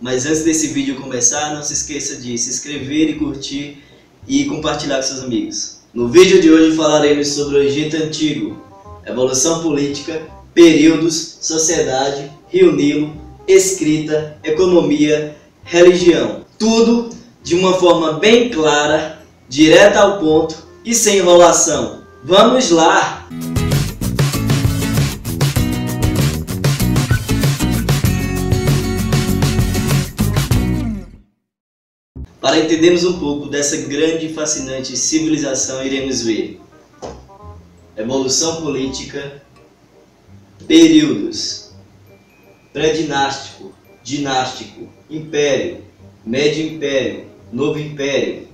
Mas antes desse vídeo começar, não se esqueça de se inscrever e curtir e compartilhar com seus amigos. No vídeo de hoje falaremos sobre o Egito Antigo, evolução política, períodos, sociedade, Rio Nilo, escrita, economia, religião. Tudo de uma forma bem clara, direta ao ponto e sem enrolação. Vamos lá! Para entendermos um pouco dessa grande e fascinante civilização, iremos ver evolução política, períodos, pré-dinástico, dinástico, império, médio império, novo império,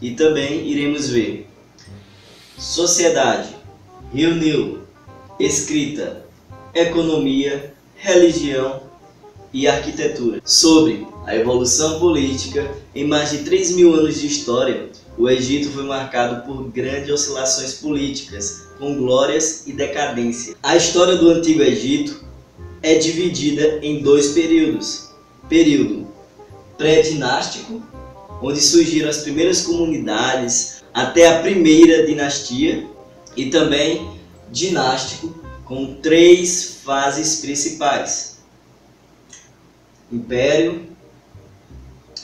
e também iremos ver sociedade, Rio Nilo, escrita, economia, religião e arquitetura. Sobre a evolução política, em mais de 3.000 anos de história, o Egito foi marcado por grandes oscilações políticas, com glórias e decadência. A história do Antigo Egito é dividida em dois períodos. Período pré-dinástico, onde surgiram as primeiras comunidades até a primeira dinastia, e também dinástico, com 3 fases principais: Império,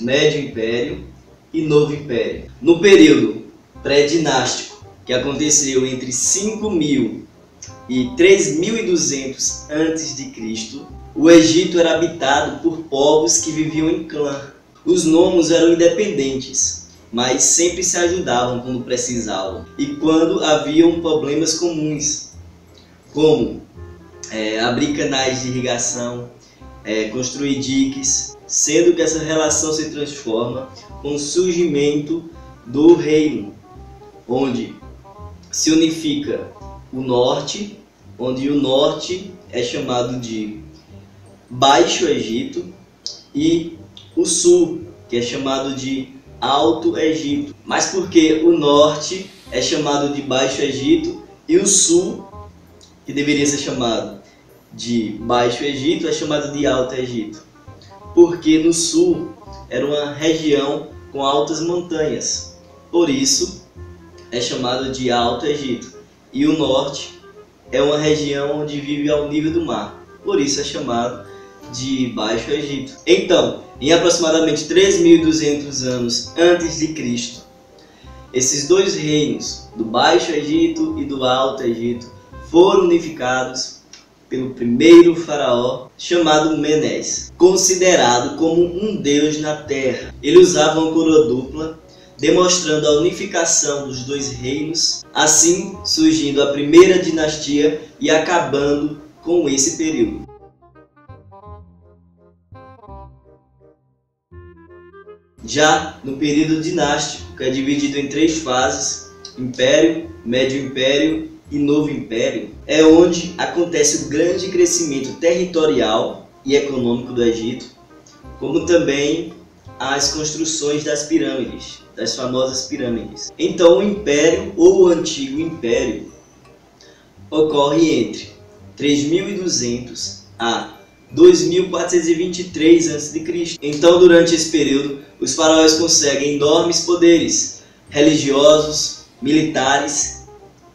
Médio Império e Novo Império. No período pré-dinástico, que aconteceu entre 5.000 e 3.200 a.C., o Egito era habitado por povos que viviam em clã. Os nomos eram independentes, mas sempre se ajudavam quando precisavam e quando haviam problemas comuns, como abrir canais de irrigação, construir diques, sendo que essa relação se transforma com o surgimento do reino, onde se unifica o norte, onde o norte é chamado de Baixo Egito, e o sul, que é chamado de Alto Egito. Mas por que o norte é chamado de Baixo Egito e o sul, que deveria ser chamado de Baixo Egito, é chamado de Alto Egito? Porque no sul era uma região com altas montanhas, por isso é chamado de Alto Egito. E o norte é uma região onde vive ao nível do mar, por isso é chamado de Baixo Egito. Então, em aproximadamente 3.200 anos antes de Cristo, esses dois reinos, do Baixo Egito e do Alto Egito, foram unificados pelo primeiro faraó, chamado Menés, considerado como um deus na terra. Ele usava uma coroa dupla, demonstrando a unificação dos dois reinos, assim surgindo a primeira dinastia e acabando com esse período. Já no período dinástico, que é dividido em 3 fases, Império, Médio Império e Novo Império, é onde acontece o grande crescimento territorial e econômico do Egito, como também as construções das pirâmides, das famosas pirâmides. Então o Império, ou o Antigo Império, ocorre entre 3.200 a 2.423 a.C. Então, durante esse período, os faraós conseguem enormes poderes religiosos, militares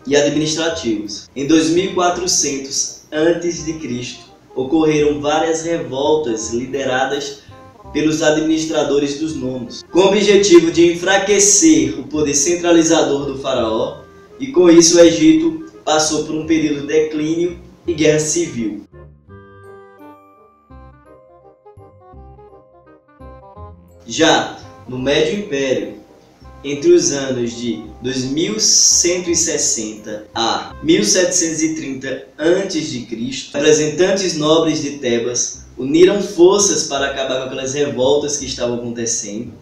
e administrativos. Em 2400 a.C., ocorreram várias revoltas lideradas pelos administradores dos nomos, com o objetivo de enfraquecer o poder centralizador do faraó, e com isso o Egito passou por um período de declínio e guerra civil. Já no Médio Império, entre os anos de 2160 a 1730 a.C., representantes nobres de Tebas uniram forças para acabar com aquelas revoltas que estavam acontecendo.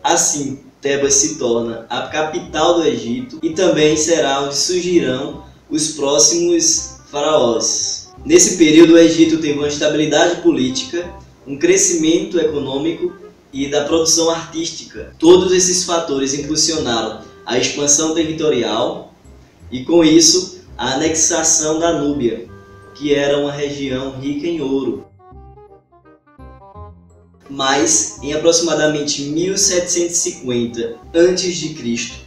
Assim, Tebas se torna a capital do Egito e também será onde surgirão os próximos faraós. Nesse período, o Egito teve uma estabilidade política, um crescimento econômico e da produção artística. Todos esses fatores impulsionaram a expansão territorial e, com isso, a anexação da Núbia, que era uma região rica em ouro. Mas em aproximadamente 1750 a.C.,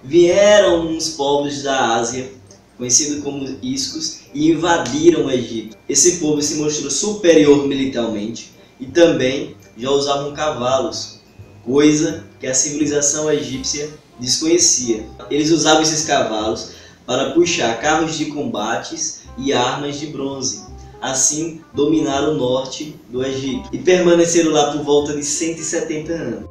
vieram uns povos da Ásia, conhecidos como Iscos, e invadiram o Egito. Esse povo se mostrou superior militarmente e também já usavam cavalos, coisa que a civilização egípcia desconhecia. Eles usavam esses cavalos para puxar carros de combates e armas de bronze. Assim, dominaram o norte do Egito e permaneceram lá por volta de 170 anos.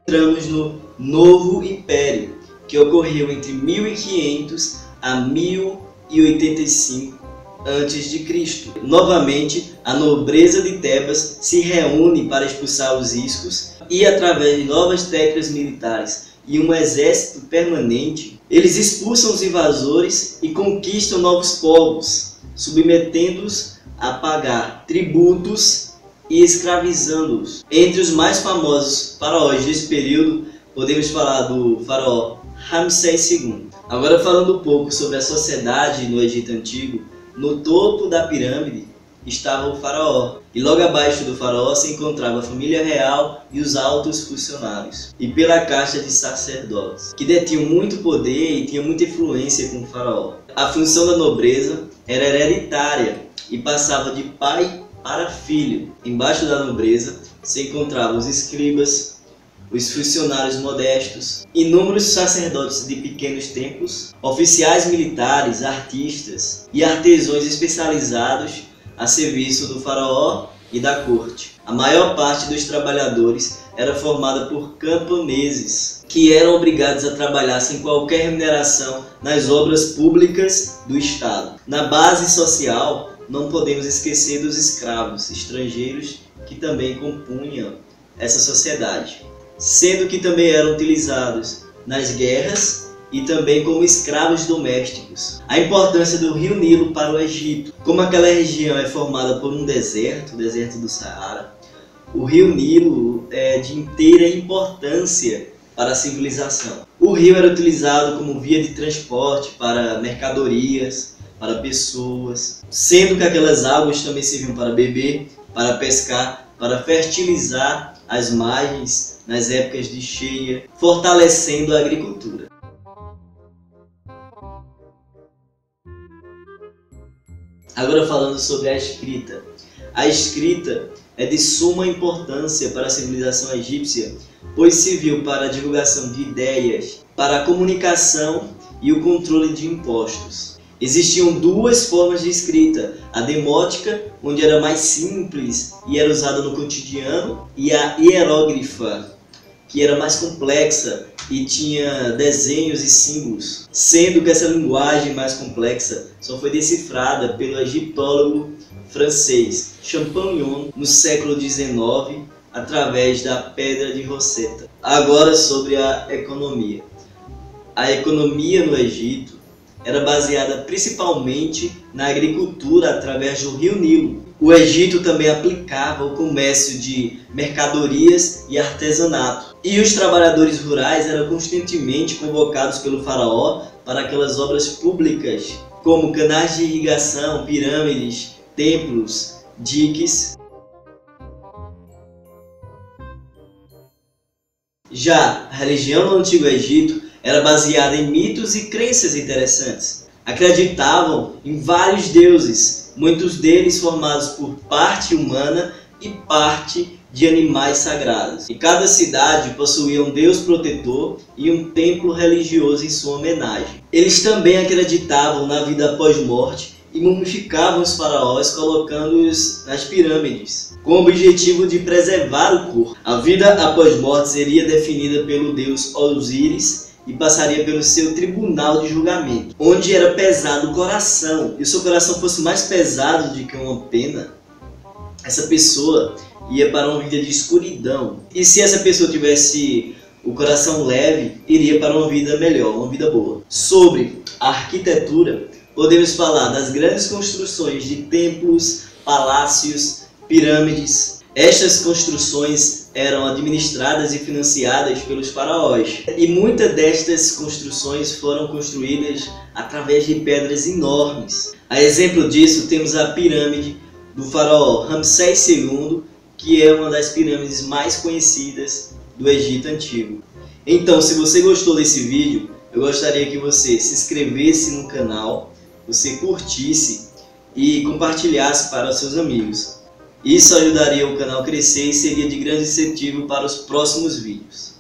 Entramos no Novo Império, que ocorreu entre 1500 a 1085 a.C. Novamente, a nobreza de Tebas se reúne para expulsar os iscos e, através de novas técnicas militares e um exército permanente, eles expulsam os invasores e conquistam novos povos, submetendo-os a pagar tributos e escravizando-os. Entre os mais famosos faraós desse período, podemos falar do faraó Ramsés II. Agora, falando um pouco sobre a sociedade no Egito Antigo, no topo da pirâmide estava o faraó, e logo abaixo do faraó se encontrava a família real e os altos funcionários, e pela casta de sacerdotes, que detinham muito poder e tinham muita influência com o faraó. A função da nobreza era hereditária e passava de pai para filho. Embaixo da nobreza se encontravam os escribas, os funcionários modestos, inúmeros sacerdotes de pequenos templos, oficiais militares, artistas e artesãos especializados a serviço do faraó e da corte. A maior parte dos trabalhadores era formada por camponeses, que eram obrigados a trabalhar sem qualquer remuneração nas obras públicas do Estado. Na base social, não podemos esquecer dos escravos estrangeiros que também compunham essa sociedade, sendo que também eram utilizados nas guerras e também como escravos domésticos. A importância do rio Nilo para o Egito. Como aquela região é formada por um deserto, o deserto do Saara, o rio Nilo é de inteira importância para a civilização. O rio era utilizado como via de transporte para mercadorias, para pessoas, sendo que aquelas águas também serviam para beber, para pescar, para fertilizar as margens nas épocas de cheia, fortalecendo a agricultura. Agora, falando sobre a escrita. A escrita é de suma importância para a civilização egípcia, pois serviu para a divulgação de ideias, para a comunicação e o controle de impostos. Existiam duas formas de escrita: a demótica, onde era mais simples e era usada no cotidiano, e a hieróglifa, que era mais complexa e tinha desenhos e símbolos, sendo que essa linguagem mais complexa só foi decifrada pelo egiptólogo francês Champollion no século XIX através da Pedra de Roseta. Agora, sobre a economia. A economia no Egito era baseada principalmente na agricultura através do rio Nilo. O Egito também aplicava o comércio de mercadorias e artesanato. E os trabalhadores rurais eram constantemente convocados pelo faraó para aquelas obras públicas, como canais de irrigação, pirâmides, templos, diques. Já a religião no Antigo Egito era baseada em mitos e crenças interessantes. Acreditavam em vários deuses, muitos deles formados por parte humana e parte de animais sagrados. E cada cidade possuía um deus protetor e um templo religioso em sua homenagem. Eles também acreditavam na vida após morte e mumificavam os faraós colocando-os nas pirâmides, com o objetivo de preservar o corpo. A vida após morte seria definida pelo deus Osíris e passaria pelo seu tribunal de julgamento, onde era pesado o coração. E se o coração fosse mais pesado do que uma pena, essa pessoa ia para uma vida de escuridão. E se essa pessoa tivesse o coração leve, iria para uma vida melhor, uma vida boa. Sobre a arquitetura, podemos falar das grandes construções de templos, palácios, pirâmides. Estas construções eram administradas e financiadas pelos faraós. E muitas destas construções foram construídas através de pedras enormes. A exemplo disso, temos a pirâmide do faraó Ramsés II, que é uma das pirâmides mais conhecidas do Egito Antigo. Então, se você gostou desse vídeo, eu gostaria que você se inscrevesse no canal, você curtisse e compartilhasse para os seus amigos. Isso ajudaria o canal a crescer e seria de grande incentivo para os próximos vídeos.